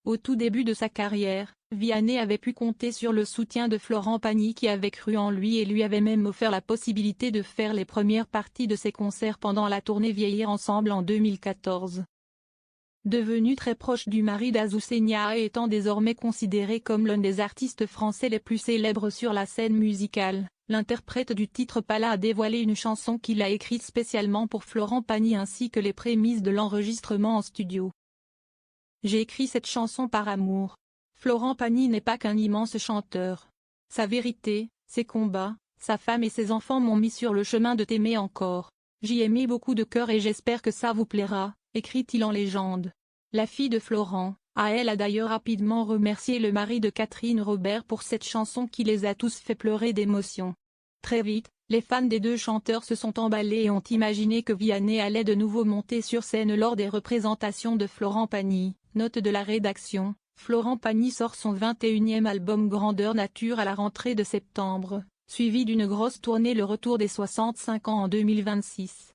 Au tout début de sa carrière, Vianney avait pu compter sur le soutien de Florent Pagny qui avait cru en lui et lui avait même offert la possibilité de faire les premières parties de ses concerts pendant la tournée Vieillir ensemble en 2014. Devenu très proche du mari d'Azucena et étant désormais considéré comme l'un des artistes français les plus célèbres sur la scène musicale, l'interprète du titre Pala a dévoilé une chanson qu'il a écrite spécialement pour Florent Pagny ainsi que les prémices de l'enregistrement en studio. J'ai écrit cette chanson par amour. Florent Pagny n'est pas qu'un immense chanteur. Sa vérité, ses combats, sa femme et ses enfants m'ont mis sur le chemin de t'aimer encore. J'y ai mis beaucoup de cœur et j'espère que ça vous plaira, écrit-il en légende. La fille de Florent, elle a d'ailleurs rapidement remercié le mari de Catherine Robert pour cette chanson qui les a tous fait pleurer d'émotion. Très vite, les fans des deux chanteurs se sont emballés et ont imaginé que Vianney allait de nouveau monter sur scène lors des représentations de Florent Pagny. Note de la rédaction, Florent Pagny sort son 21e album Grandeur Nature à la rentrée de septembre, suivi d'une grosse tournée le retour des 65 ans en 2026.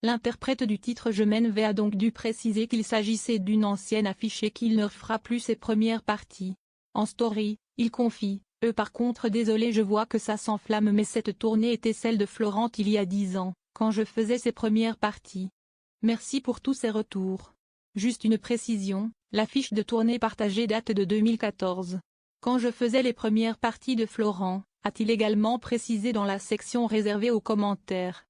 L'interprète du titre Je m'en vais a donc dû préciser qu'il s'agissait d'une ancienne affiche et qu'il ne fera plus ses premières parties. En story, il confie, par contre désolé je vois que ça s'enflamme mais cette tournée était celle de Florent il y a 10 ans, quand je faisais ses premières parties. Merci pour tous ces retours. Juste une précision, l'affiche de tournée partagée date de 2014. Quand je faisais les premières parties de Florent, a-t-il également précisé dans la section réservée aux commentaires.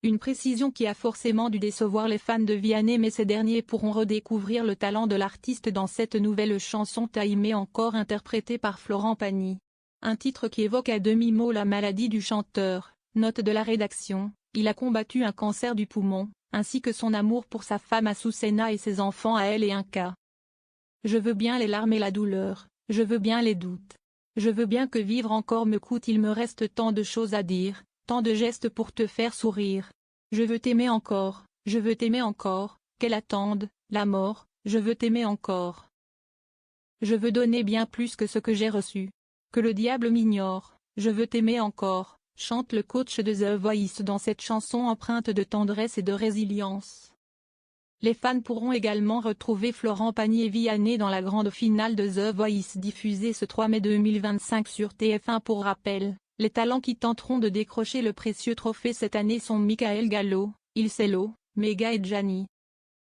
Une précision qui a forcément dû décevoir les fans de Vianney mais ces derniers pourront redécouvrir le talent de l'artiste dans cette nouvelle chanson T'aimer encore interprétée par Florent Pagny. Un titre qui évoque à demi-mot la maladie du chanteur, note de la rédaction, il a combattu un cancer du poumon, ainsi que son amour pour sa femme Azucena et ses enfants à elle et un cas. Je veux bien les larmes et la douleur, je veux bien les doutes. Je veux bien que vivre encore me coûte, il me reste tant de choses à dire, tant de gestes pour te faire sourire. Je veux t'aimer encore, qu'elle attende, la mort, je veux t'aimer encore. Je veux donner bien plus que ce que j'ai reçu. Que le diable m'ignore, je veux t'aimer encore, chante le coach de The Voice dans cette chanson empreinte de tendresse et de résilience. Les fans pourront également retrouver Florent Pagny et Vianney dans la grande finale de The Voice diffusée ce 3 mai 2025 sur TF1 pour rappel. Les talents qui tenteront de décrocher le précieux trophée cette année sont Michael Gallo, Ilcello, Mega et Gianni.